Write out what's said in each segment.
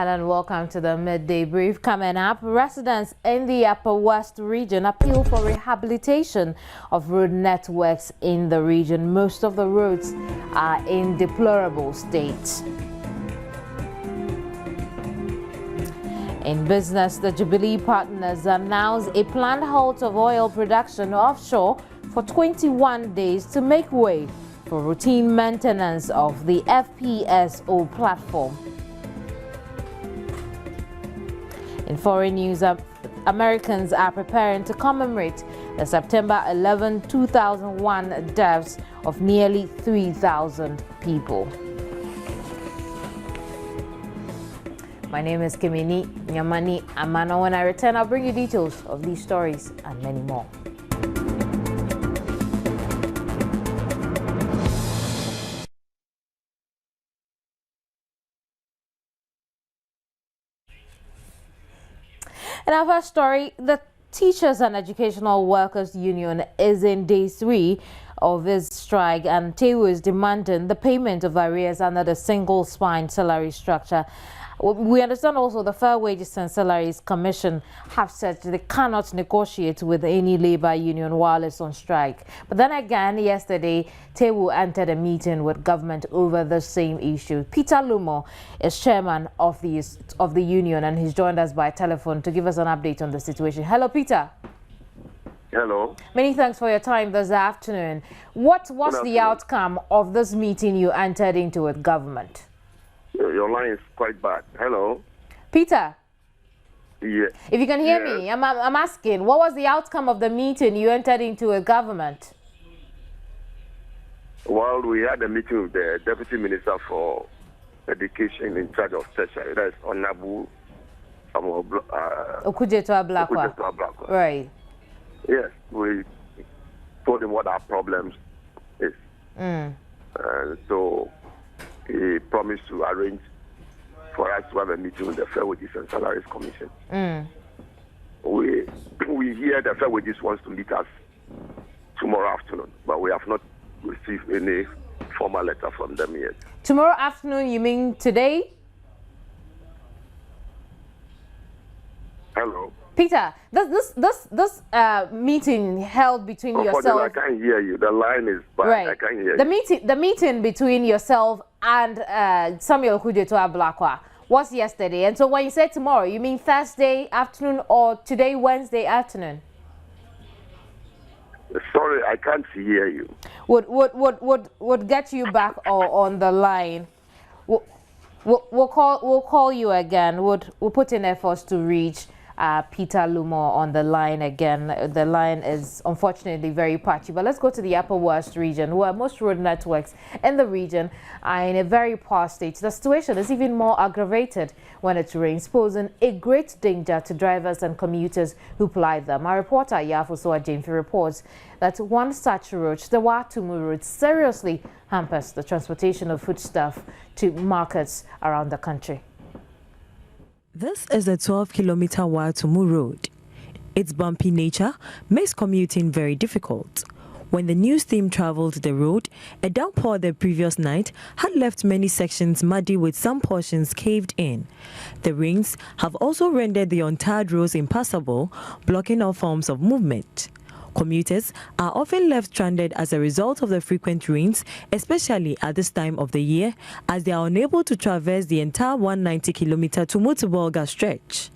Hello and welcome to the Midday Brief. Coming up, residents in the Upper West region appeal for rehabilitation of road networks in the region. Most of the roads are in deplorable state. In business, the Jubilee partners announced a planned halt of oil production offshore for 21 days to make way for routine maintenance of the FPSO platform. In foreign news, Americans are preparing to commemorate the September 11, 2001 deaths of nearly 3,000 people. My name is Kimini Nyamani Amano. When I return, I'll bring you details of these stories and many more. In our first story, the Teachers and Educational Workers Union is in day 3 of its strike, and TEWU is demanding the payment of arrears under the single spine salary structure. We understand also the Fair Wages and Salaries Commission have said they cannot negotiate with any labor union while it's on strike. But then again, yesterday, TEWU entered a meeting with government over the same issue. Peter Lumo is chairman of the union, and he's joined us by telephone to give us an update on the situation. Hello, Peter. Hello. Many thanks for your time this afternoon. What was the outcome of this meeting you entered into with government? Your line is quite bad. Hello? Peter? Yes. If you can hear me, I'm asking, what was the outcome of the meeting you entered into with government? Well, we had a meeting with the Deputy Minister for Education in charge of tertiary, that is Honorable Okujeto Ablakwa. Right. Yes, we told him what our problems is. So he promised to arrange for us to have a meeting with the Fair Wages and Salaries Commission. We hear the Fair Wages wants to meet us tomorrow afternoon, but we have not received any formal letter from them yet. Tomorrow afternoon, you mean today? Hello? Peter, this meeting held between yourself. I can't hear you. The line is bad. Right. I can't hear you. The meeting between yourself and Samuel Okujeto Ablakwa was yesterday. And so when you said tomorrow, you mean Thursday afternoon or today, Wednesday afternoon? Sorry, I can't hear you. Would get you back on the line. We'll call you again. We'll put in efforts to reach Peter Lumo on the line again. The line is unfortunately very patchy, but let's go to the Upper West region, where most road networks in the region are in a very poor state. The situation is even more aggravated when it rains, posing a great danger to drivers and commuters who ply them. Our reporter Yafusoa Jamfi reports that one such road, the Watumu Road, seriously hampers the transportation of foodstuff to markets around the country. This is the 12-kilometer Watumu Road. Its bumpy nature makes commuting very difficult. When the news team traveled the road, a downpour the previous night had left many sections muddy with some portions caved in. The rains have also rendered the untarred roads impassable, blocking all forms of movement. Commuters are often left stranded as a result of the frequent rains, especially at this time of the year, as they are unable to traverse the entire 190-kilometer Tumutu-Bolga stretch.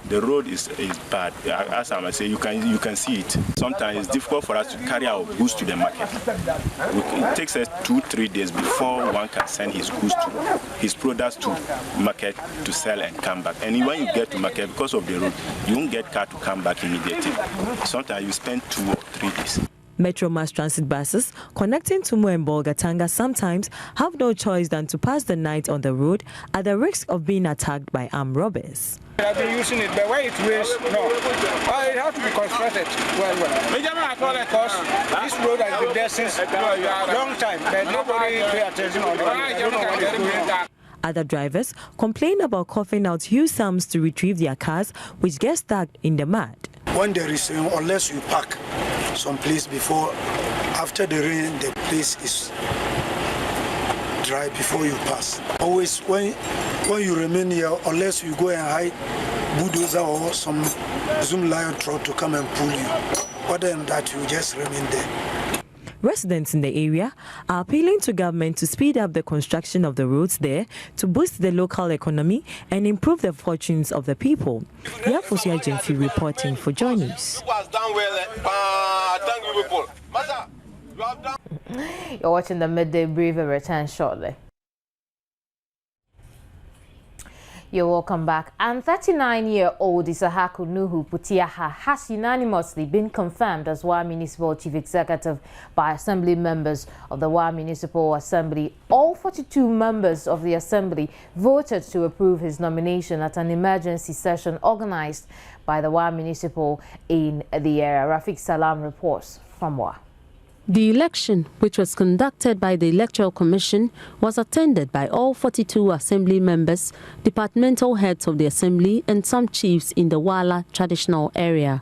The road is bad. As I say, you can see it. Sometimes it's difficult for us to carry our goods to the market. It takes us 2-3 days before one can send his goods to his products to market to sell and come back. And when you get to market, because of the road, you won't get car to come back immediately. Sometimes you spend 2 or 3 days. Metro Mass Transit buses connecting Tumu and Bolgatanga sometimes have no choice than to pass the night on the road at the risk of being attacked by armed robbers. I've been using it, but when it rains, no. It has to be constructed well. Because this road has been there since a long time, but nobody pay attention on it. I don't know what is going on. Other drivers complain about coughing out huge sums to retrieve their cars, which get stuck in the mud. When there is rain, unless you park some place before, after the rain, the place is dry before you pass. Always when you remain here, unless you go and hide bulldozer or some Zoom lion truck to come and pull you. Other than that, you just remain there. Residents in the area are appealing to government to speed up the construction of the roads there to boost the local economy and improve the fortunes of the people. Yafosia Jenfi reporting for Joy News. You're watching the Midday Brief. Will return shortly. You're welcome back. And 39-year-old Isahaku Nuhu Putiaha has unanimously been confirmed as WA Municipal Chief Executive by Assembly members of the WA Municipal Assembly. All 42 members of the Assembly voted to approve his nomination at an emergency session organized by the WA Municipal in the area. Rafiq Salam reports from WA. The election, which was conducted by the Electoral Commission, was attended by all 42 Assembly members, departmental heads of the Assembly, and some chiefs in the Wala traditional area.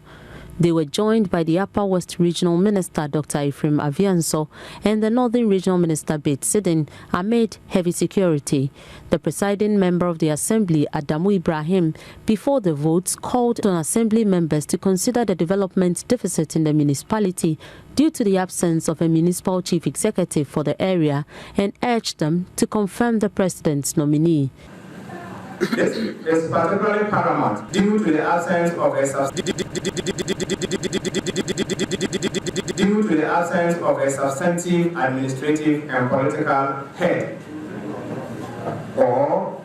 They were joined by the Upper West Regional Minister, Dr. Ephraim Avianso, and the Northern Regional Minister, Bate Sidin, amid heavy security. The presiding member of the Assembly, Adamu Ibrahim, before the votes, called on Assembly members to consider the development deficit in the municipality due to the absence of a municipal chief executive for the area and urged them to confirm the president's nominee. This is particularly paramount due to the absence of a substantive administrative and political head, or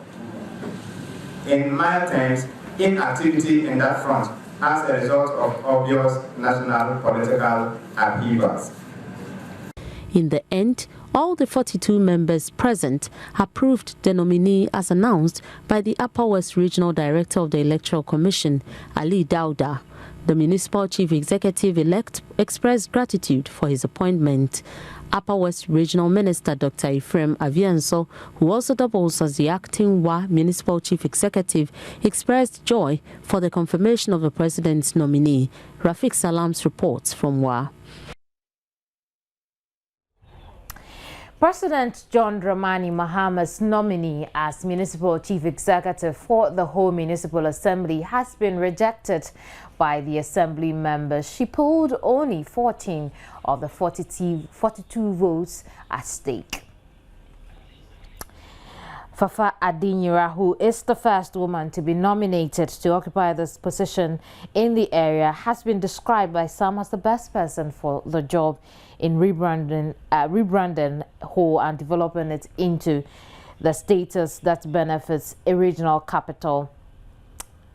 in mild terms, inactivity in that front as a result of obvious national political upheavals. In the end, all the 42 members present approved the nominee as announced by the Upper West Regional Director of the Electoral Commission, Ali Dauda. The Municipal Chief Executive-elect expressed gratitude for his appointment. Upper West Regional Minister Dr. Ephraim Avianso, who also doubles as the acting WA Municipal Chief Executive, expressed joy for the confirmation of the President's nominee. Rafiq Salam's reports from WA. President John Dramani Mahama's nominee as Municipal Chief Executive for the whole Municipal Assembly has been rejected by the Assembly members. She polled only 14 of the 42 votes at stake. Fafa Adinyira, who is the first woman to be nominated to occupy this position in the area, has been described by some as the best person for the job in rebranding Ho and developing it into the status that benefits a regional capital.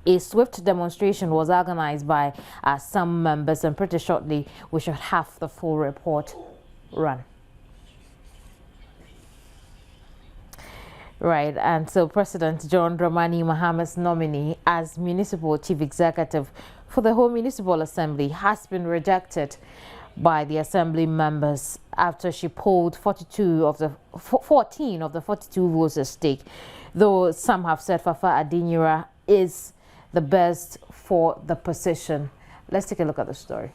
A swift demonstration was organized by some members, and pretty shortly we should have the full report run. Right, and so President John Dramani Mahama's nominee as Municipal Chief Executive for the whole Municipal Assembly has been rejected by the Assembly members after she polled 14 of the 42 votes at stake, though some have said Fafa Adinyira is the best for the position. Let's take a look at the story.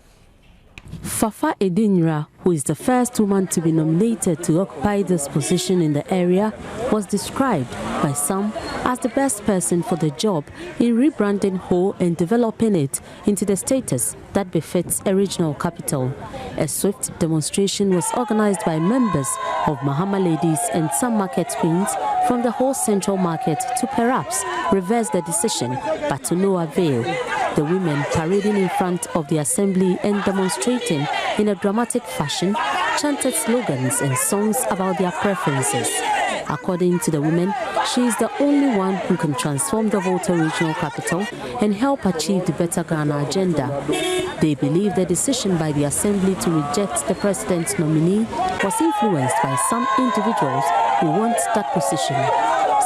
Fafa Adinyira, who is the first woman to be nominated to occupy this position in the area, was described by some as the best person for the job in rebranding Ho and developing it into the status that befits a regional capital. A swift demonstration was organized by members of Mahama ladies and some market queens from the whole central market to perhaps reverse the decision, but to no avail. The women parading in front of the assembly and demonstrating in a dramatic fashion chanted slogans and songs about their preferences. According to the women, she is the only one who can transform the Volta regional capital and help achieve the Better Ghana agenda. They believe the decision by the assembly to reject the president's nominee was influenced by some individuals who want that position.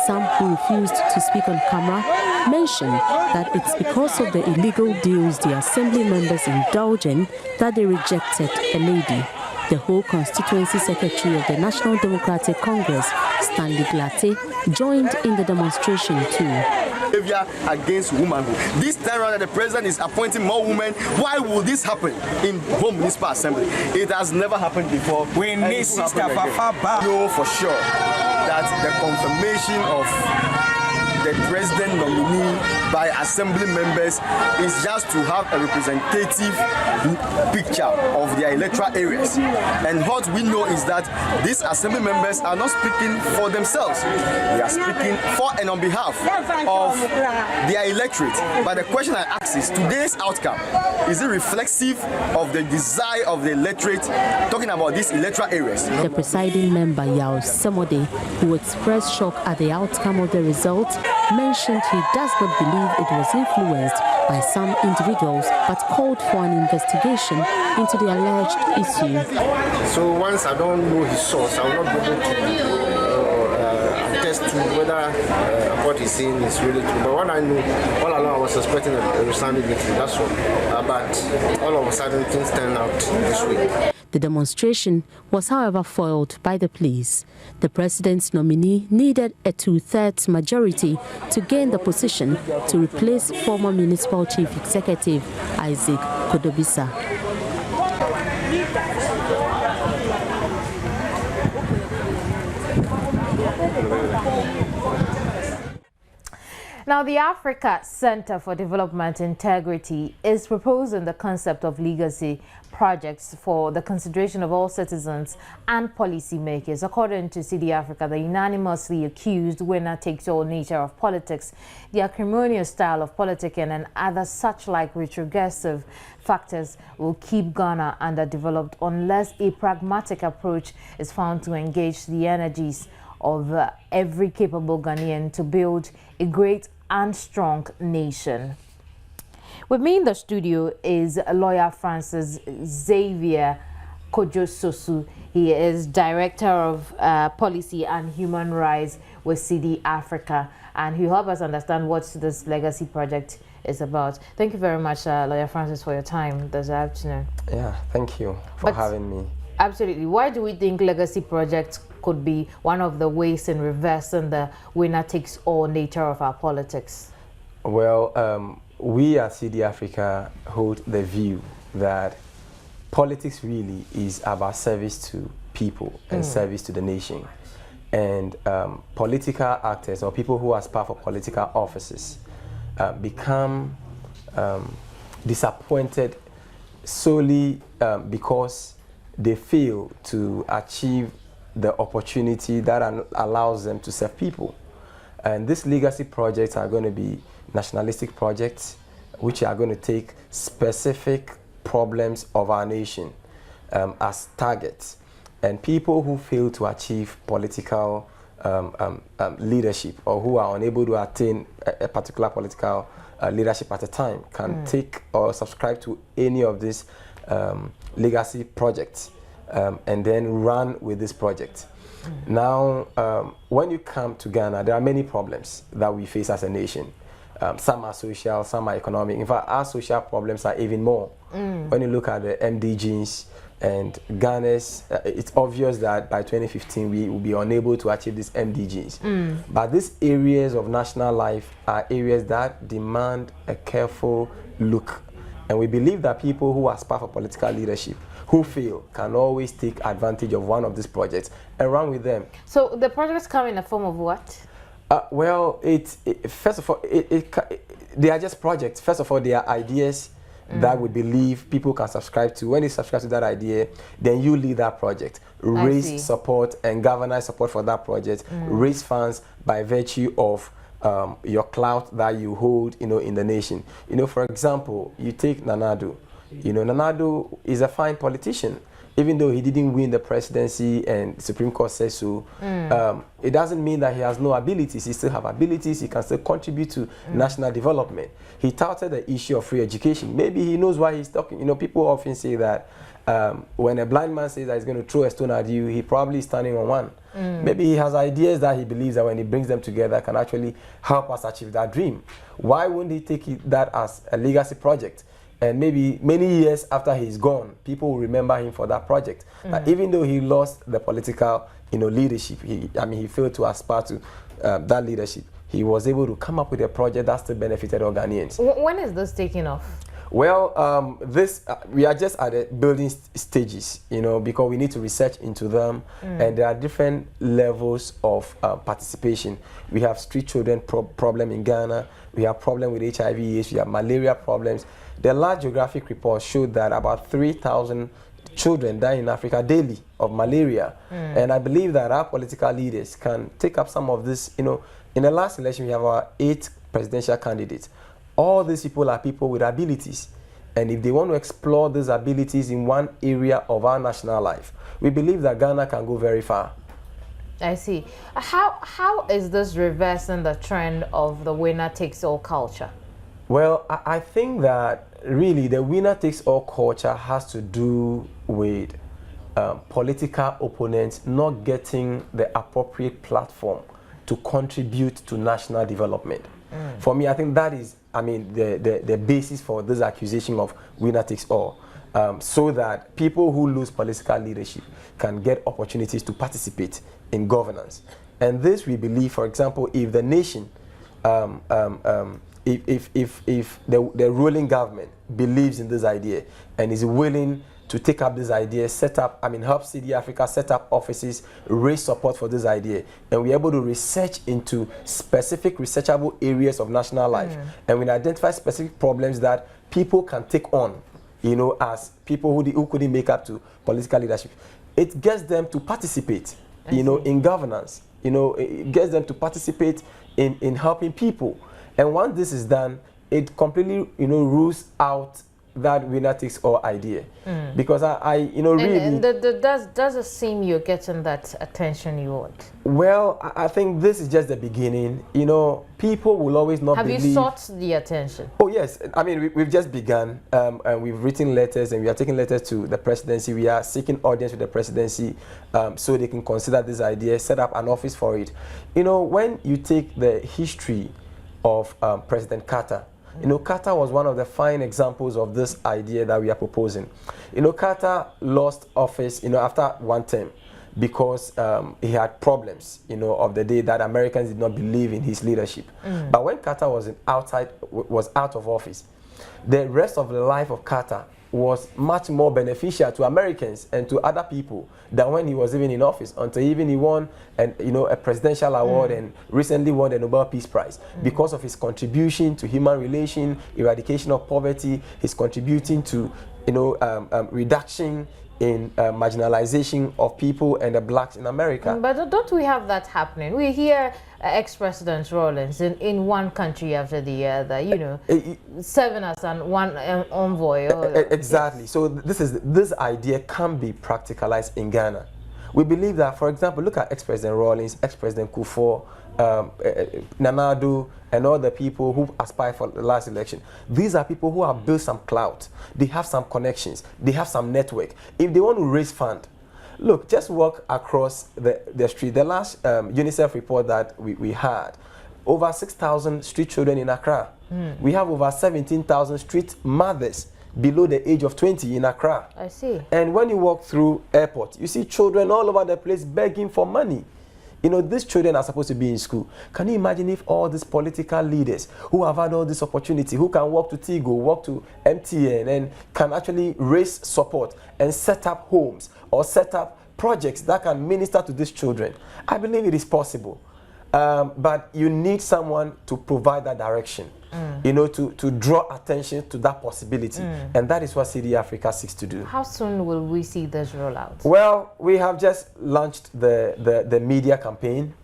Some who refused to speak on camera mentioned that it's because of the illegal deals the assembly members indulge in that they rejected a lady. The whole constituency secretary of the National Democratic Congress, Stanley Glatte, joined in the demonstration too. Against womanhood. This time around, the president is appointing more women. Why will this happen in home municipal assembly? It has never happened before. We need Sister Fafa back. No, for sure. that the confirmation of the president nominee by assembly members is just to have a representative picture of their electoral areas. And what we know is that these assembly members are not speaking for themselves. They are speaking for and on behalf of their electorate. But the question I ask is, today's outcome, is it reflexive of the desire of the electorate, talking about these electoral areas? The presiding member, Yao Samode, who expressed shock at the outcome of the results, mentioned he does not believe it was influenced by some individuals, but called for an investigation into the alleged issue. So once I don't know his source, I will not be able to attest to whether what he's saying is really true. But what I know, all along I was suspecting a resounding victory, that's all. But all of a sudden things turned out this way. The demonstration was, however, foiled by the police. The president's nominee needed a 2/3 majority to gain the position to replace former municipal chief executive Isaac Kodobisa. Now, the Africa Center for Development Integrity is proposing the concept of legacy projects for the consideration of all citizens and policymakers. According to CD Africa, the unanimously accused winner-takes-all nature of politics, the acrimonious style of politicking, and other such like retrogressive factors will keep Ghana underdeveloped unless a pragmatic approach is found to engage the energies of every capable Ghanaian to build a great and strong nation. With me in the studio is lawyer Francis Xavier Kojo-Sosu. He is Director of Policy and Human Rights with CD Africa, and he'll help us understand what this legacy project is about. Thank you very much, Lawyer Francis, for your time this afternoon. Yeah, thank you for having me. Absolutely. Why do we think legacy projects could be one of the ways in reversing the winner-takes-all nature of our politics? Well, we at CD Africa hold the view that politics really is about service to people and service to the nation. And political actors or people who aspire for political offices become disappointed solely because they fail to achieve the opportunity that allows them to serve people. And these legacy projects are going to be nationalistic projects which are going to take specific problems of our nation as targets. And people who fail to achieve political leadership or who are unable to attain a particular political leadership at a time can take or subscribe to any of these legacy projects and then run with this project. Now, when you come to Ghana, there are many problems that we face as a nation. Some are social, some are economic. In fact, our social problems are even more. When you look at the MDGs and Ghana's, it's obvious that by 2015 we will be unable to achieve these MDGs. But these areas of national life are areas that demand a careful look. And we believe that people who aspire for political leadership, who fail, can always take advantage of one of these projects and run with them. So the projects come in the form of what? Well, first of all, they are just projects. First of all, they are ideas that we believe people can subscribe to. When you subscribe to that idea, then you lead that project, raise support and galvanize support for that project, raise funds by virtue of your clout that you hold, in the nation. For example, you take Nanado. Nanado is a fine politician. Even though he didn't win the presidency and the Supreme Court says so, it doesn't mean that he has no abilities. He still has abilities. He can still contribute to national development. He touted the issue of free education. Maybe he knows why he's talking. People often say that when a blind man says that he's going to throw a stone at you, he probably is standing on one. Maybe he has ideas that he believes that when he brings them together can actually help us achieve that dream. Why wouldn't he take that as a legacy project? And maybe many years after he's gone, people will remember him for that project. Even though he lost the political, leadership, he failed to aspire to that leadership. He was able to come up with a project that still benefited all Ghanaians. When is this taking off? Well, we are just at the building stages, because we need to research into them, and there are different levels of participation. We have street children problem in Ghana. We have problem with HIV/AIDS. We have malaria problems. The large geographic report showed that about 3,000 children die in Africa daily of malaria, and I believe that our political leaders can take up some of this. In the last election, we have our 8 presidential candidates. All these people are people with abilities, and if they want to explore these abilities in one area of our national life, we believe that Ghana can go very far. I see. How is this reversing the trend of the winner-takes-all culture? Well, I think that really the winner-takes-all culture has to do with political opponents not getting the appropriate platform to contribute to national development. For me, I think that is, the basis for this accusation of winner takes all, so that people who lose political leadership can get opportunities to participate in governance. And this, we believe, for example, if the nation, if the ruling government believes in this idea and is willing to take up this idea, help CD Africa set up offices, raise support for this idea, and we're able to research into specific researchable areas of national life, and we identify specific problems that people can take on, as people who couldn't make up to political leadership. It gets them to participate, in governance. It gets them to participate in helping people. And once this is done, it completely, rules out that winner takes all idea, because really. And does it seem you're getting that attention you want? Well, I think this is just the beginning. People will always not believe. Have you sought the attention? Oh yes, we've just begun, and we've written letters, and we are taking letters to the presidency. We are seeking audience with the presidency, so they can consider this idea, set up an office for it. When you take the history of President Carter. Carter was one of the fine examples of this idea that we are proposing. Carter lost office, after one term because he had problems, of the day that Americans did not believe in his leadership. But when Carter was out of office, the rest of the life of Carter was much more beneficial to Americans and to other people than when he was even in office, until even he won a presidential award and recently won the Nobel Peace Prize because of his contribution to human relations, eradication of poverty, his contributing to reduction in marginalization of people and the blacks in America. But don't we have that happening? We hear ex-President Rawlings in one country after the other, serving as one envoy. Exactly. Yes. So this idea can be practicalized in Ghana. We believe that, for example, look at ex-President Rawlings, ex-President Kufuor, Nana Addo, and all the people who aspire for the last election. These are people who have built some clout. They have some connections. They have some network. If they want to raise funds, look, just walk across the street. The last UNICEF report that we had, over 6,000 street children in Accra. We have over 17,000 street mothers below the age of 20 in Accra. I see. And when you walk through airport, you see children all over the place begging for money. These children are supposed to be in school. Can you imagine if all these political leaders who have had all this opportunity, who can walk to Tigo, walk to MTN, and can actually raise support and set up homes or set up projects that can minister to these children? I believe it is possible. But you need someone to provide that direction, to draw attention to that possibility. And that is what CD Africa seeks to do. How soon will we see this roll out? Well, we have just launched the media campaign.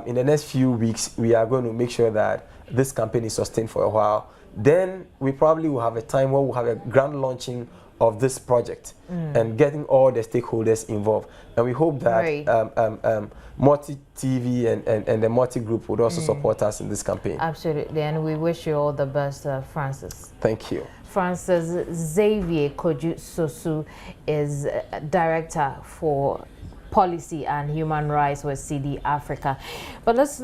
In the next few weeks, we are going to make sure that this campaign is sustained for a while. Then we probably will have a time where we'll have a grand launching of this project and getting all the stakeholders involved. And we hope that Multi TV and the Multi Group would also support us in this campaign. Absolutely, and we wish you all the best, Francis. Thank you. Francis Xavier Koju-Sosu is Director for Policy and Human Rights with CD Africa. But let's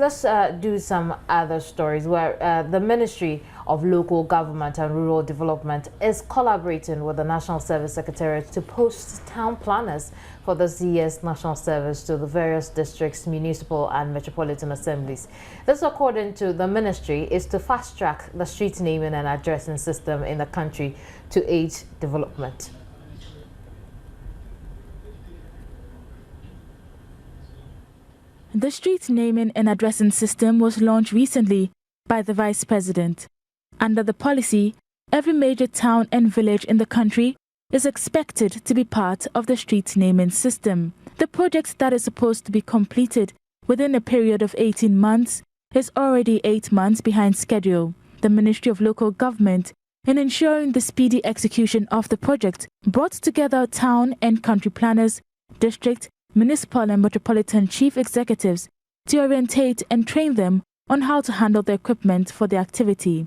do some other stories where the Ministry of Local Government and Rural Development is collaborating with the National Service Secretariat to post town planners for this year's national service to the various districts, municipal and metropolitan assemblies. This, according to the ministry, is to fast-track the street naming and addressing system in the country to aid development. The street naming and addressing system was launched recently by the Vice President. Under the policy, every major town and village in the country is expected to be part of the street naming system. The project that is supposed to be completed within a period of 18 months is already 8 months behind schedule. The Ministry of Local Government, in ensuring the speedy execution of the project, brought together town and country planners, district, municipal and metropolitan chief executives to orientate and train them on how to handle the equipment for the activity.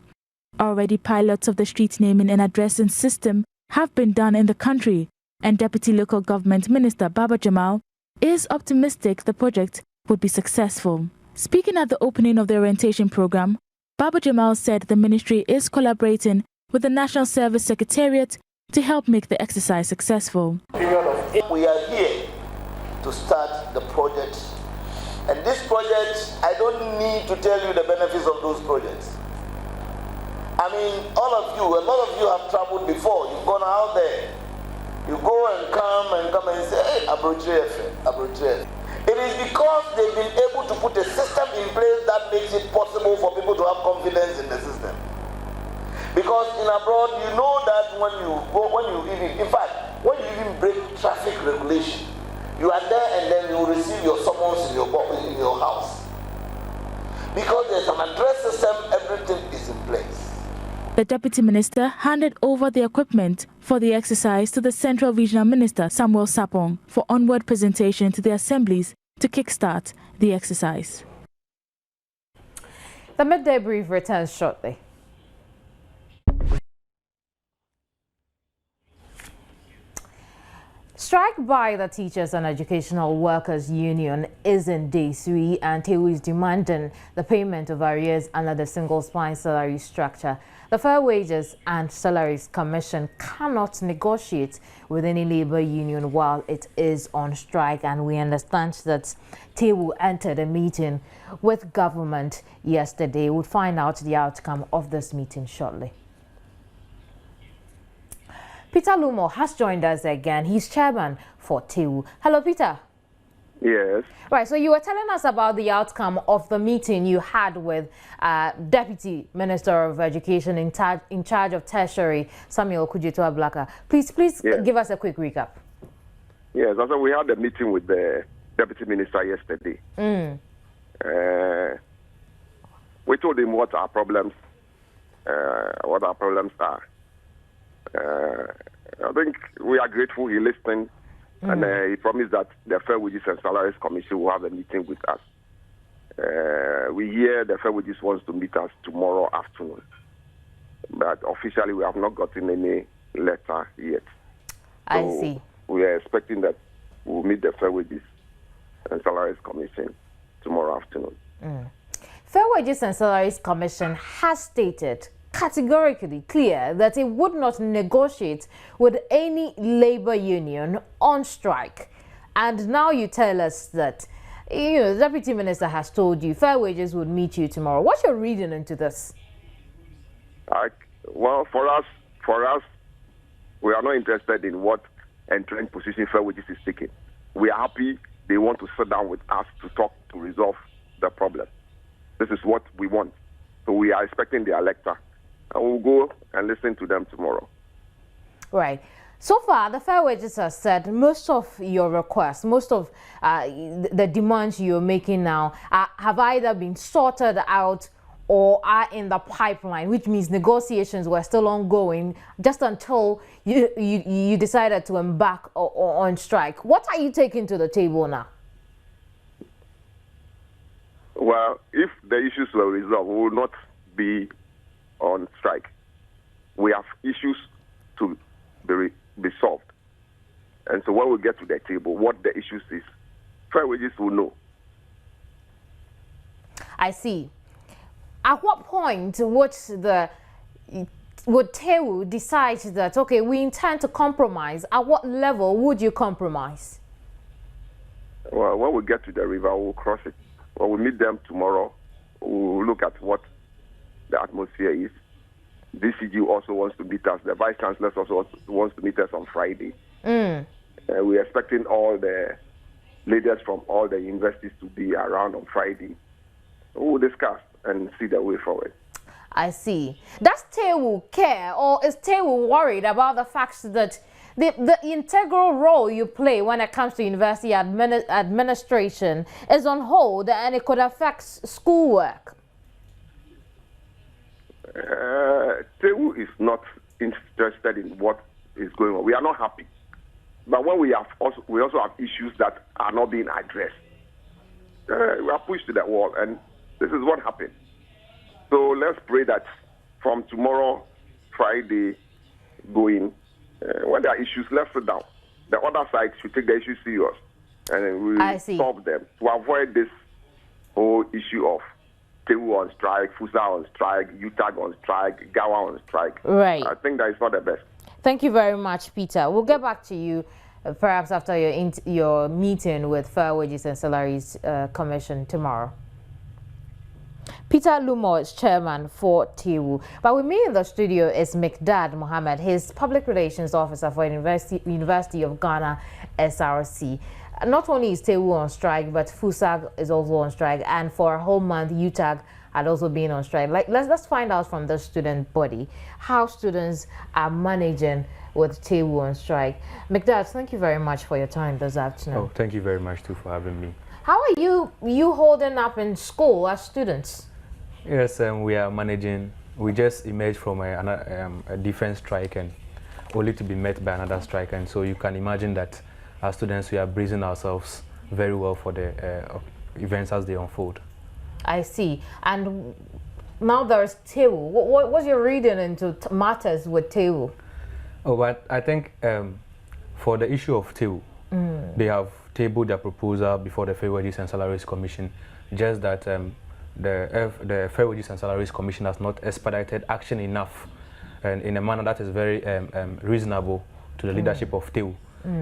Already pilots of the street naming and addressing system have been done in the country, and Deputy Local Government Minister Baba Jamal is optimistic the project would be successful. Speaking at the opening of the orientation program, Baba Jamal said the ministry is collaborating with the National Service Secretariat to help make the exercise successful. We are here to start the project, and this project, I don't need to tell you the benefits of those projects. I mean, a lot of you have traveled before. You've gone out there. You go and come and say, hey, Abroche. It is because they've been able to put a system in place that makes it possible for people to have confidence in the system. Because in abroad, you know that when you even break traffic regulation, you are there and then you receive your summons in your house. Because there's an address system, everything is in place. The Deputy Minister handed over the equipment for the exercise to the Central Regional Minister, Samuel Sapong, for onward presentation to the assemblies to kickstart the exercise. The Midday Brief returns shortly. Strike by the Teachers and Educational Workers Union is in day 3, and TEWU is demanding the payment of arrears under the single spine salary structure. The Fair Wages and Salaries Commission cannot negotiate with any labor union while it is on strike, and we understand that TEWU entered a meeting with government yesterday. We'll find out the outcome of this meeting shortly. Peter Lumo has joined us again. He's chairman for TEWU. Hello, Peter. Yes. Right, so you were telling us about the outcome of the meeting you had with Deputy Minister of Education in charge of Tertiary, Samuel Kujitu-Ablaka. Please yes. Give us a quick recap. Yes, also we had a meeting with the Deputy Minister yesterday. We told him what our problems are. I think we are grateful he listened, and he promised that the Fair Wages and Salaries Commission will have a meeting with us. We hear the Fair Wages wants to meet us tomorrow afternoon, but officially we have not gotten any letter yet. I see. We are expecting that we'll meet the Fair Wages and Salaries Commission tomorrow afternoon. Fair Wages and Salaries Commission has stated categorically clear that it would not negotiate with any labor union on strike. And now you tell us that, the Deputy Minister has told you Fair Wages would meet you tomorrow. What's your reading into this? Well, for us, we are not interested in what entrenched position Fair Wages is taking. We are happy they want to sit down with us to talk to resolve the problem. This is what we want. So we are expecting their lecture. And we'll go and listen to them tomorrow. Right. So far, the Fair Wages has said most of your requests, most of the demands you're making now have either been sorted out or are in the pipeline, which means negotiations were still ongoing just until you decided to embark on strike. What are you taking to the table now? Well, if the issues were resolved, we will not be on strike. We have issues to be solved. And so when we get to the table, what the issues is, Fair Wages will know. I see. At what point would the would TEWU decide that, okay, we intend to compromise, at what level would you compromise? Well, when we get to the river, we'll cross it. When we meet them tomorrow, we'll look at what the atmosphere is. DCG also wants to meet us. The Vice Chancellor also wants to meet us on Friday. We're expecting all the leaders from all the universities to be around on Friday. We'll discuss and see the way forward. I see. Does TEWU care, or is TEWU worried about the fact that the integral role you play when it comes to university administration is on hold and it could affect schoolwork? TEWU is not interested in what is going on. We are not happy. But when we also have issues that are not being addressed, we are pushed to the wall, and this is what happened. So let's pray that from tomorrow, Friday, going, when there are issues, let's sit down. The other side should take the issue serious, and we will solve them to avoid this whole issue of TEWU on strike, FUSA on strike, UTAG on strike, GAWA on strike. Right. I think that is not the best. Thank you very much, Peter. We'll get back to you perhaps after your meeting with Fair Wages and Salaries Commission tomorrow. Peter Lumo is chairman for TEWU. But with me in the studio is Mikdad Mohammed, his public relations officer for University of Ghana, SRC. Not only is TEWU on strike, but FUSAG is also on strike, and for a whole month, UTAG had also been on strike. Let's find out from the student body how students are managing with TEWU on strike. Mikdad, thank you very much for your time this afternoon. Oh, thank you very much too for having me. How are you holding up in school as students? Yes, we are managing. We just emerged from a defense strike and only to be met by another strike, and so you can imagine that as students we are bracing ourselves very well for the events as they unfold. I see. And now there's TEWU. What's your reading into matters with TEWU? Oh, but I think for the issue of TEWU, they have tabled their proposal before the Fair Wages and Salaries Commission, just that the Fair Wages and Salaries Commission has not expedited action enough and in a manner that is very reasonable to the leadership of TEWU.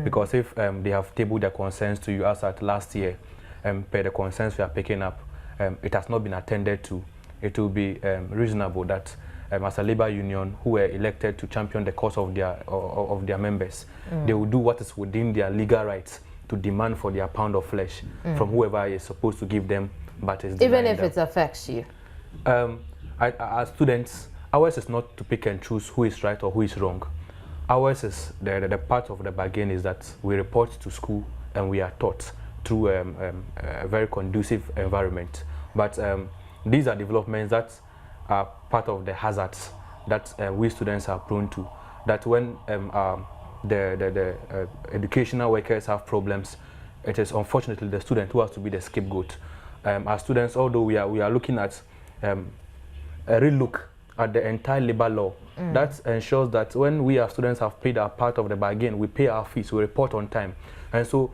Because if they have tabled their concerns to you as at last year, per the concerns we are picking up, it has not been attended to. It will be reasonable that as a labor union who were elected to champion the cause of their members, they will do what is within their legal rights to demand for their pound of flesh from whoever is supposed to give them, but is even if it affects you. As students, ours is not to pick and choose who is right or who is wrong. Ours is the part of the bargain is that we report to school and we are taught through a very conducive environment. But these are developments that are part of the hazards that we students are prone to. That when the educational workers have problems, it is unfortunately the student who has to be the scapegoat. As students, although we are looking at a relook at the entire labor law, that ensures that when we as students have paid our part of the bargain, we pay our fees, we report on time. And so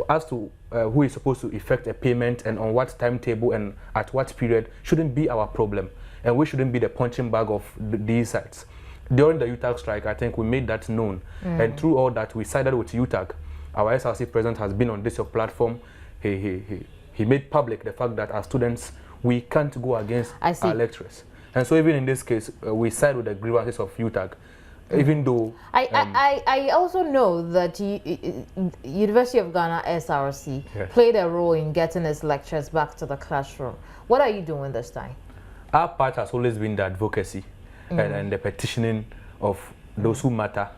as to who is supposed to effect a payment and on what timetable and at what period shouldn't be our problem. And we shouldn't be the punching bag of these sites. During the UTAG strike, I think we made that known. And through all that, we sided with UTAG. Our SRC president has been on this platform. He made public the fact that as students, we can't go against our lecturers. And so even in this case, we side with the grievances of UTAG, even though... I also know that University of Ghana SRC played a role in getting its lecturers back to the classroom. What are you doing this time? Our part has always been the advocacy and the petitioning of those who matter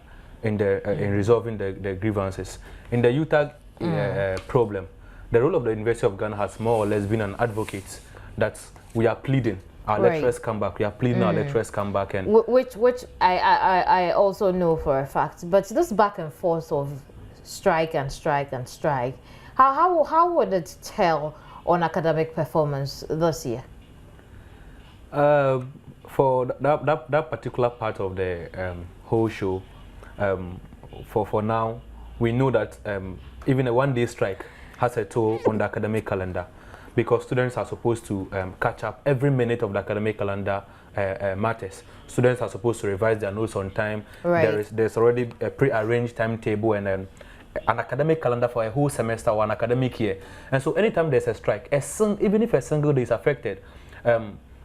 in resolving the grievances. In the UTAG problem, the role of the University of Ghana has more or less been an advocate that we are pleading our lecturers come back. We are pleading our lecturers come back, and which I also know for a fact. But this back and forth of strike and strike and strike, how would it tell on academic performance this year? For that particular part of the whole show, for now, we know that even a one-day strike has a toll on the academic calendar, because students are supposed to catch up every minute of the academic calendar matters. Students are supposed to revise their notes on time. Right. There's already a pre-arranged timetable and an academic calendar for a whole semester or an academic year. And so anytime there's a strike, even if a single day is affected,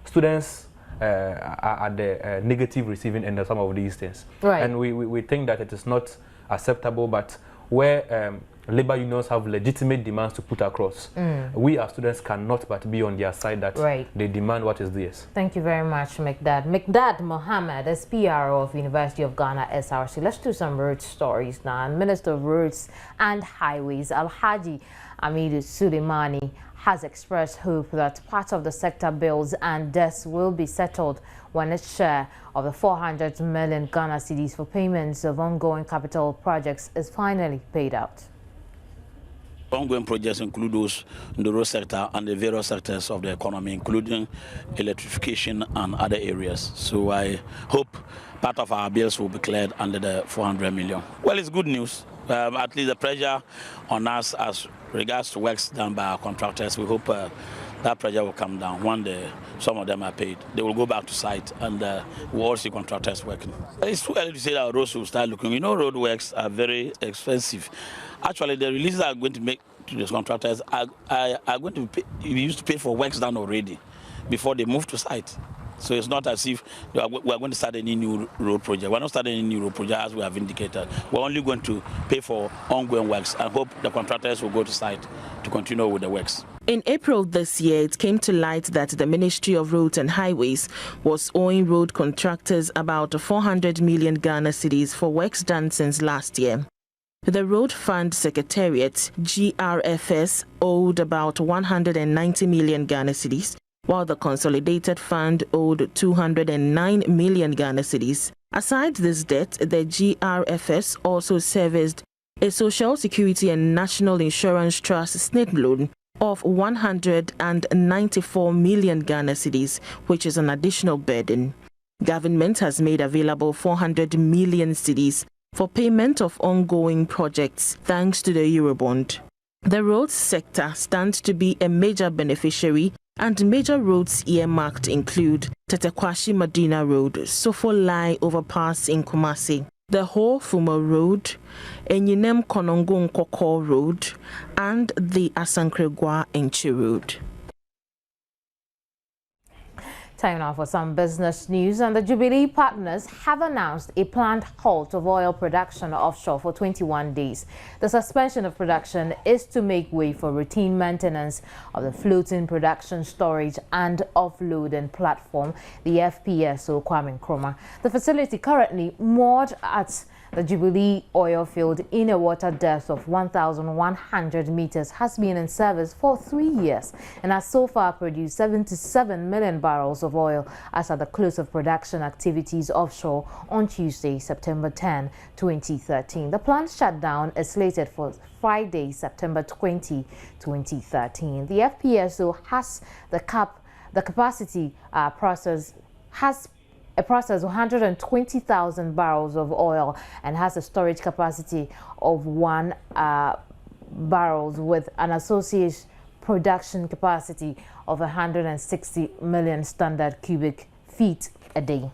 students are at the negative receiving end of some of these things. Right. And we think that it is not acceptable, but where labor unions have legitimate demands to put across, we as students cannot but be on their side that they demand what is theirs. Thank you very much, Mcdad. Mcdad Mohammed, SPRO of University of Ghana, SRC. Let's do some road stories now. And Minister of Roads and Highways, Alhaji Amidu Suleimani, has expressed hope that part of the sector bills and debts will be settled when its share of the 400 million Ghana cedis for payments of ongoing capital projects is finally paid out. Ongoing projects include those in the road sector and the various sectors of the economy, including electrification and other areas. So I hope part of our bills will be cleared under the 400 million. Well, it's good news. At least the pressure on us as regards to works done by our contractors, we hope that pressure will come down. One day, some of them are paid. They will go back to site and we'll all see contractors working. It's too early to say that roads will start looking. You know, road works are very expensive. Actually, the releases are going to make to the contractors are going to pay, we used to pay for works done already before they move to site. So it's not as if we are going to start any new road project. We're not starting any new road project as we have indicated. We're only going to pay for ongoing works and hope the contractors will go to site to continue with the works. In April this year, it came to light that the Ministry of Roads and Highways was owing road contractors about 400 million Ghana cedis for works done since last year. The Road Fund Secretariat, GRFS, owed about 190 million Ghana cedis, while the Consolidated Fund owed 209 million Ghana cedis. Aside this debt, the GRFS also serviced a Social Security and National Insurance Trust SNIT loan of 194 million Ghana cedis, which is an additional burden. Government has made available 400 million cedis for payment of ongoing projects thanks to the Eurobond. The roads sector stands to be a major beneficiary, and major roads earmarked include Tetekwashi Medina Road, Sofo Lai Overpass in Kumasi, the Ho Fumo Road, Enyinem Konongo Nkoko Road, and the Asankregwa Enchi Road. Time now for some business news, and the Jubilee partners have announced a planned halt of oil production offshore for 21 days. The suspension of production is to make way for routine maintenance of the floating production storage and offloading platform, the FPSO Kwame Nkrumah. The facility, currently moored at the Jubilee oil field in a water depth of 1,100 meters, has been in service for 3 years and has so far produced 77 million barrels of oil as at the close of production activities offshore on Tuesday, September 10, 2013. The plant shutdown is slated for Friday, September 20, 2013. The FPSO has the capacity a process 120,000 barrels of oil and has a storage capacity of 1 barrels with an associated production capacity of 160 million standard cubic feet a day.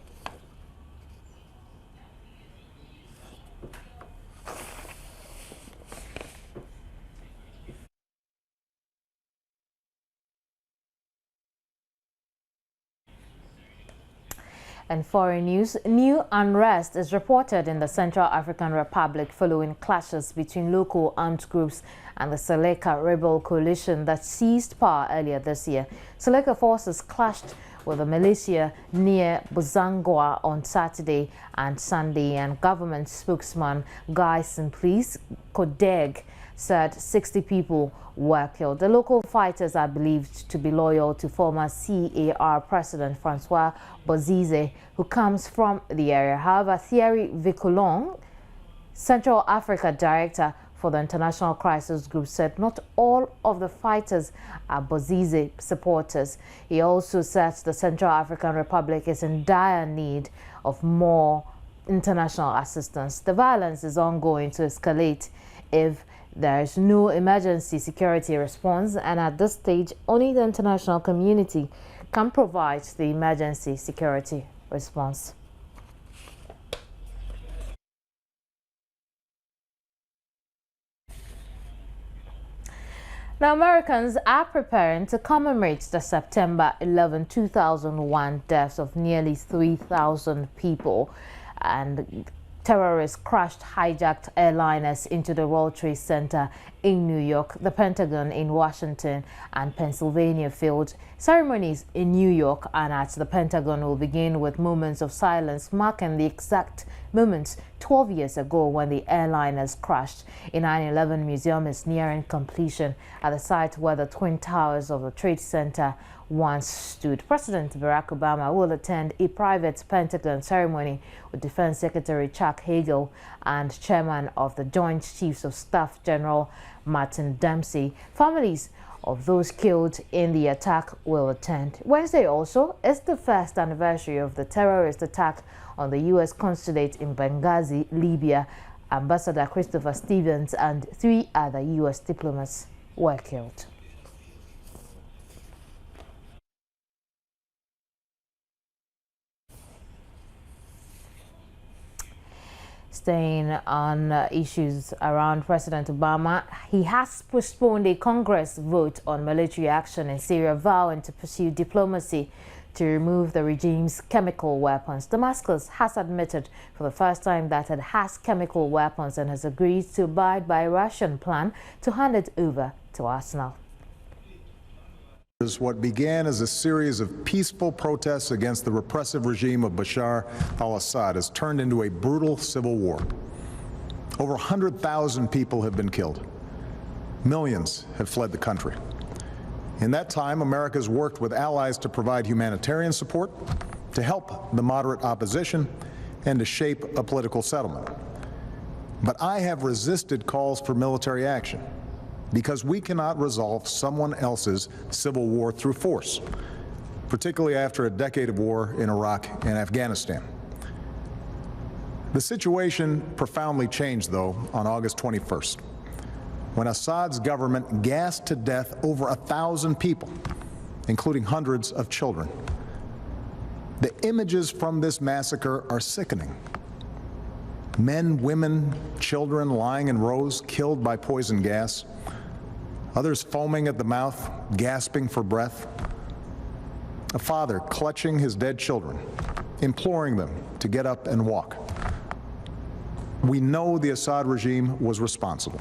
And foreign news, new unrest is reported in the Central African Republic following clashes between local armed groups and the Seleka rebel coalition that seized power earlier this year. Seleka forces clashed with the militia near Buzangwa on Saturday and Sunday, and government spokesman Guy Simplice Kodeg said 60 people were killed. The local fighters are believed to be loyal to former CAR President Francois Bozize, who comes from the area. However, Thierry Vicolong, Central Africa Director for the International Crisis Group, said not all of the fighters are Bozize supporters. He also said the Central African Republic is in dire need of more international assistance. The violence is ongoing to escalate if there is no emergency security response, and at this stage, only the international community can provide the emergency security response. Now, Americans are preparing to commemorate the September 11, 2001 deaths of nearly 3,000 people, and terrorists crashed hijacked airliners into the World Trade Center in New York, the Pentagon in Washington, and Pennsylvania field. Ceremonies in New York and at the Pentagon will begin with moments of silence marking the exact moments 12 years ago when the airliners crashed. A 9/11 museum is nearing completion at the site where the Twin Towers of the Trade Center once stood. President Barack Obama will attend a private Pentagon ceremony with Defense Secretary Chuck Hagel and Chairman of the Joint Chiefs of Staff General Martin Dempsey. Families of those killed in the attack will attend. Wednesday also is the first anniversary of the terrorist attack on the U.S. consulate in Benghazi, Libya. Ambassador Christopher Stevens and 3 other U.S. diplomats were killed. Staying on issues around President Obama, he has postponed a Congress vote on military action in Syria, vowing to pursue diplomacy to remove the regime's chemical weapons. Damascus has admitted for the first time that it has chemical weapons and has agreed to abide by a Russian plan to hand it over to Arsenal. What began as a series of peaceful protests against the repressive regime of Bashar al-Assad has turned into a brutal civil war. Over 100,000 people have been killed. Millions have fled the country. In that time, America has worked with allies to provide humanitarian support, to help the moderate opposition, and to shape a political settlement. But I have resisted calls for military action, because we cannot resolve someone else's civil war through force, particularly after a decade of war in Iraq and Afghanistan. The situation profoundly changed, though, on August 21st, when Assad's government gassed to death over 1,000 people, including hundreds of children. The images from this massacre are sickening. Men, women, children lying in rows, killed by poison gas. Others foaming at the mouth, gasping for breath. A father clutching his dead children, imploring them to get up and walk. We know the Assad regime was responsible.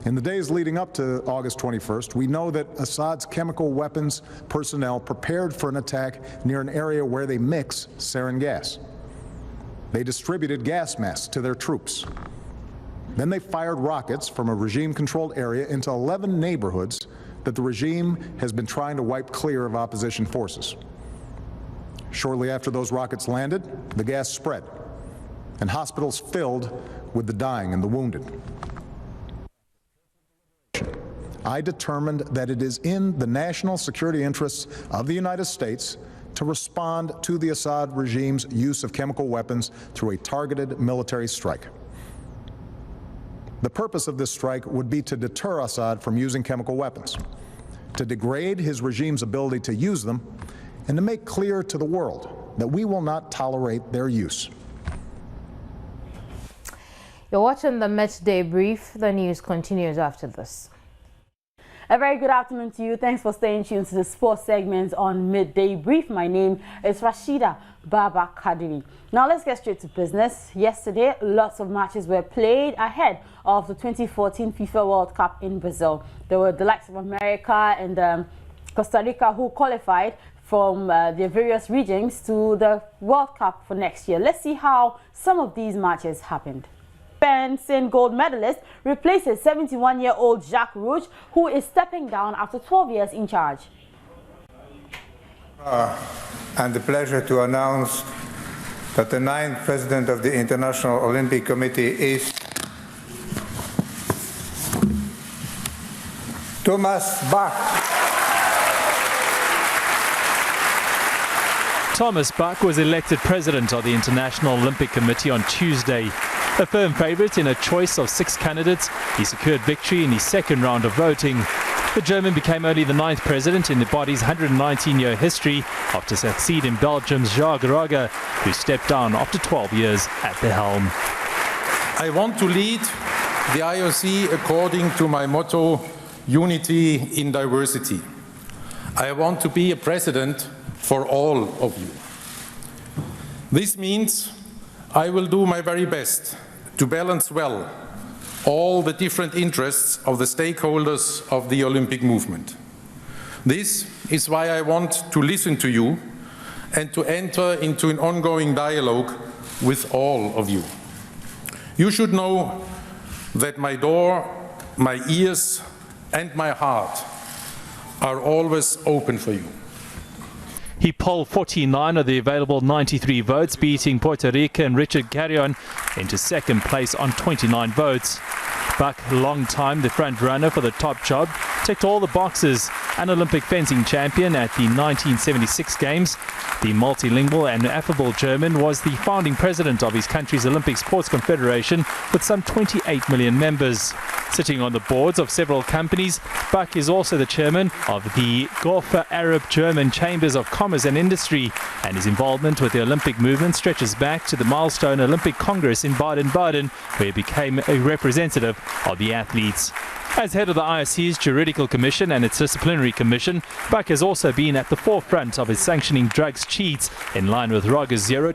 In the days leading up to August 21st, we know that Assad's chemical weapons personnel prepared for an attack near an area where they mix sarin gas. They distributed gas masks to their troops. Then they fired rockets from a regime-controlled area into 11 neighborhoods that the regime has been trying to wipe clear of opposition forces. Shortly after those rockets landed, the gas spread, and hospitals filled with the dying and the wounded. I determined that it is in the national security interests of the United States to respond to the Assad regime's use of chemical weapons through a targeted military strike. The purpose of this strike would be to deter Assad from using chemical weapons, to degrade his regime's ability to use them, and to make clear to the world that we will not tolerate their use. You're watching the Midday Brief. The news continues after this. A very good afternoon to you. Thanks for staying tuned to the sports segment on Midday Brief. My name is Rashida Baba Kadiri. Now let's get straight to business. Yesterday, lots of matches were played ahead of the 2014 FIFA World Cup in Brazil. There were the likes of America and Costa Rica who qualified from their various regions to the World Cup for next year. Let's see how some of these matches happened. Fencing gold medalist replaces 71-year-old Jacques Rouge, who is stepping down after 12 years in charge. And the pleasure to announce that the 9th president of the International Olympic Committee is Thomas Bach. Thomas Bach was elected president of the International Olympic Committee on Tuesday. A firm favourite in a choice of 6 candidates, he secured victory in his second round of voting. The German became only the 9th president in the body's 119-year history after succeeding Belgium's Jacques Rogge, who stepped down after 12 years at the helm. I want to lead the IOC according to my motto, unity in diversity. I want to be a president for all of you. This means I will do my very best to balance well all the different interests of the stakeholders of the Olympic movement. This is why I want to listen to you and to enter into an ongoing dialogue with all of you. You should know that my door, my ears, and my heart are always open for you. He polled 49 of the available 93 votes, beating Puerto Rican Richard Carrion into second place on 29 votes. Buck, long time the front runner for the top job, ticked all the boxes. An Olympic fencing champion at the 1976 Games, the multilingual and affable German was the founding president of his country's Olympic Sports Confederation with some 28 million members. Sitting on the boards of several companies, Buck is also the chairman of the Gulf Arab German Chambers of Commerce and Industry, and his involvement with the Olympic movement stretches back to the milestone Olympic Congress in Baden-Baden, where he became a representative of the athletes. As head of the IOC's Juridical Commission and its Disciplinary Commission, Buck has also been at the forefront of his sanctioning drugs cheats in line with Rogge's zero.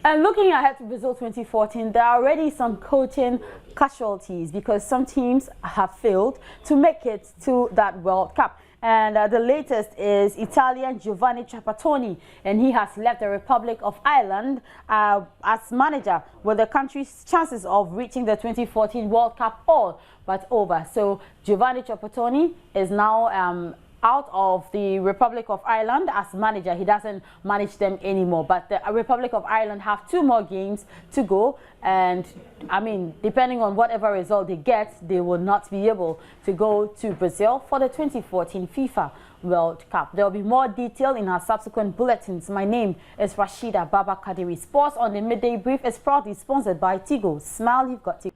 And looking ahead to Brazil 2014, there are already some coaching casualties because some teams have failed to make it to that World Cup. And the latest is Italian Giovanni Trapattoni, and he has left the Republic of Ireland as manager, with the country's chances of reaching the 2014 World Cup all but over. So Giovanni Trapattoni is now out of the Republic of Ireland as manager. He doesn't manage them anymore, but the Republic of Ireland have 2 more games to go, and I mean, depending on whatever result they get, they will not be able to go to Brazil for the 2014 FIFA World Cup. There will be more detail in our subsequent bulletins. My name is Rashida Baba Kadiri. Sports on the Midday Brief is proudly sponsored by Tigo. Smile, you've got Tigo.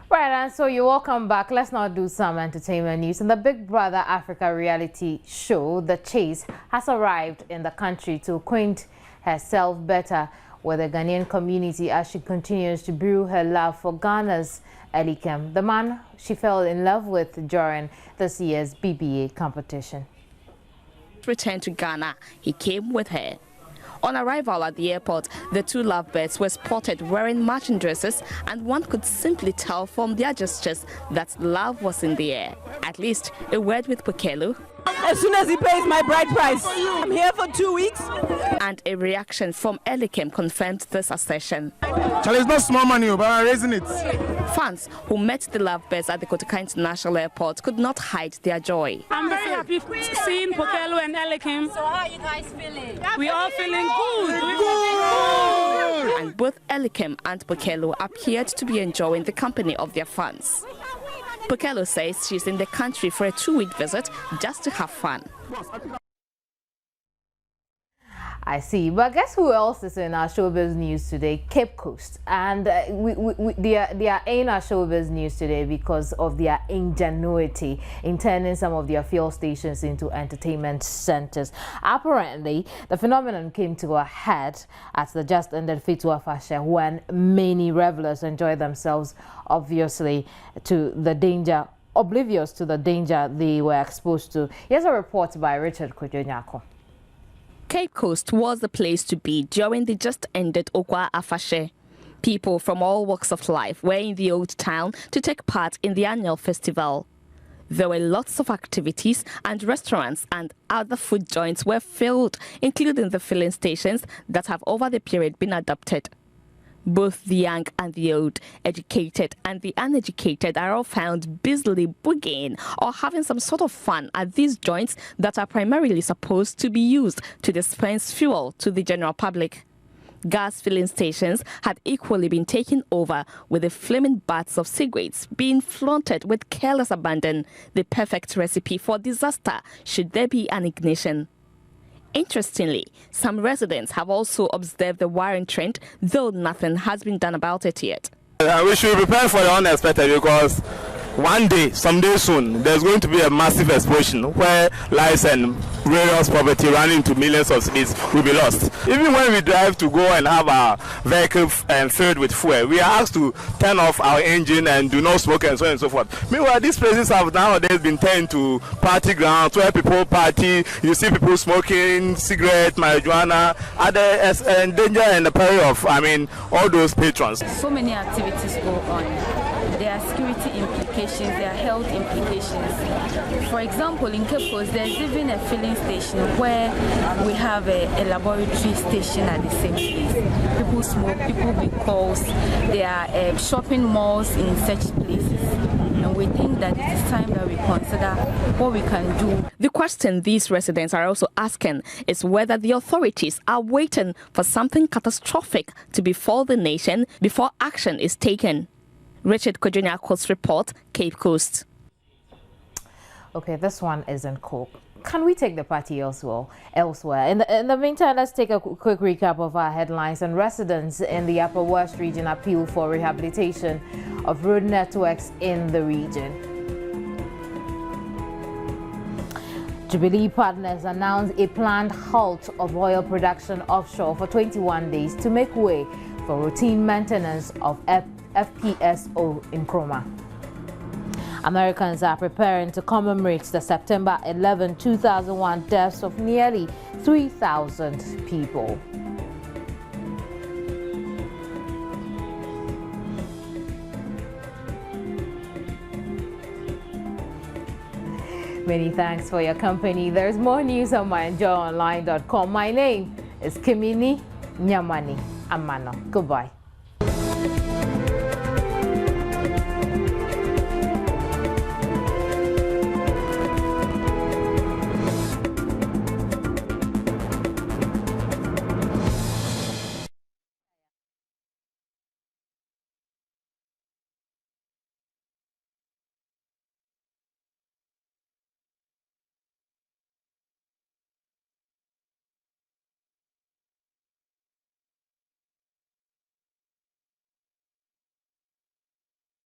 Right, and so you're welcome back. Let's now do some entertainment news. And the Big Brother Africa reality show, The Chase, has arrived in the country to acquaint herself better with the Ghanaian community as she continues to brew her love for Ghana's Elikem, the man she fell in love with during this year's BBA competition. Returned to Ghana, he came with her. On arrival at the airport, the 2 lovebirds were spotted wearing matching dresses, and one could simply tell from their gestures that love was in the air. At least a word with Pokelu. As soon as he pays my bride price, I'm here for 2 weeks. And a reaction from Elikem confirmed this assertion. Charlie, it's not small money, but I'm raising it. Fans who met the lovebirds at the Kotoka International Airport could not hide their joy. I'm very happy seeing Pokelu and Elikem. So how are you guys feeling? We are feeling good. And both Elikem and Pokelu appeared to be enjoying the company of their fans. Pokelu says she's in the country for a 2-week visit just to have fun. I see, but guess who else is in our showbiz news today? Cape Coast, and they are in our showbiz news today because of their ingenuity in turning some of their fuel stations into entertainment centers. Apparently, the phenomenon came to a head at the just ended Fitua Fashion when many revelers enjoyed themselves, obviously oblivious to the danger they were exposed to. Here's a report by Richard Kojonyako. Cape Coast was the place to be during the just-ended Okwa Afashe. People from all walks of life were in the old town to take part in the annual festival. There were lots of activities, and restaurants and other food joints were filled, including the filling stations that have over the period been adopted. Both the young and the old, educated and the uneducated are all found busily boogieing or having some sort of fun at these joints that are primarily supposed to be used to dispense fuel to the general public. Gas filling stations had equally been taken over, with the flaming butts of cigarettes being flaunted with careless abandon, the perfect recipe for disaster should there be an ignition. Interestingly, some residents have also observed the wiring trend, though nothing has been done about it yet. We should prepare for the unexpected because one day, someday soon, there's going to be a massive explosion where lives and various property running into millions of cities will be lost. Even when we drive to go and have our vehicle filled with fuel, we are asked to turn off our engine and do not smoke and so on and so forth. Meanwhile, these places have nowadays been turned to party grounds where people party. You see people smoking cigarette, marijuana, at the danger and the peril of, all those patrons. So many activities go on. There are security implications, there are health implications. For example, in Cape Coast, there's even a filling station where we have a laboratory station at the same place. People smoke, people make calls. There are shopping malls in such places. And we think that it is time that we consider what we can do. The question these residents are also asking is whether the authorities are waiting for something catastrophic to befall the nation before action is taken. Richard Kojuniako's report, Cape Coast. Okay, this one isn't cool. Can we take the party elsewhere? In the meantime, let's take a quick recap of our headlines. And residents in the Upper West region appeal for rehabilitation of road networks in the region. Jubilee Partners announced a planned halt of oil production offshore for 21 days to make way for routine maintenance of FPSO in Nkrumah. Americans are preparing to commemorate the September 11, 2001 deaths of nearly 3,000 people. Many thanks for your company. There's more news on myenjoyonline.com. My name is Kimini Nyamani Amano. Goodbye.